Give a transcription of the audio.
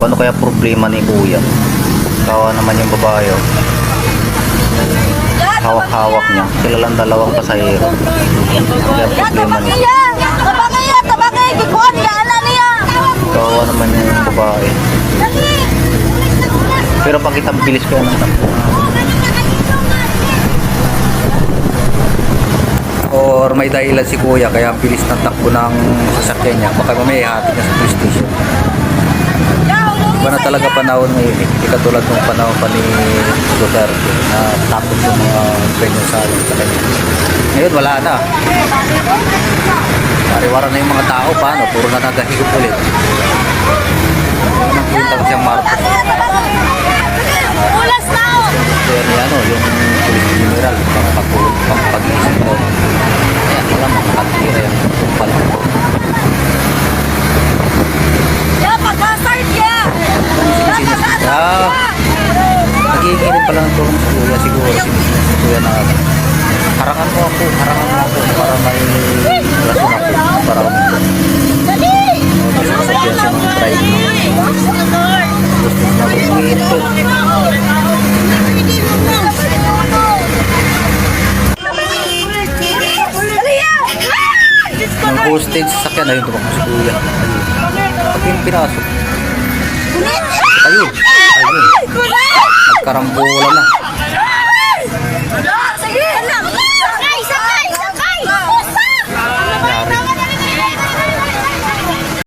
Ano kaya problema ni kuya? Kawa naman yung babae. Oh. Hawak-hawak niya. Sila lang dalawang pasahero. Ano kaya problema niya? Kawa naman yung babae. Pero pag kita bilis ko yan ng takbo. Or may dahilan si kuya kaya ang bilis ng takbo ng sasakyan niya. Baka mamaya hatid niya sa police station. Iba na talaga panahon ngayon eh. Di katulad ng panahon pa ni Duterte na takot yung mga penyosayo sa kanya. Ngayon wala na. Pariwara na yung mga tao paano? Puro na nagahigop ulit. Nakita ko siyang Marcos. Ulas na! Kaya niya ano, yung police general, pag-iisip ko. Kaya wala makakatira yung kumpal. Ya, pag-start ya! Naghihingi rin pala ng tulong sa kuya siguro. Si kuya na harangan mo ako para may rason ako para kasi masabyan siya ng drive gusto na humingi ito. Ang hostage sa sakyan ayun tumakbo si kuya. Pag yung pinasok ayun nagkarambola na.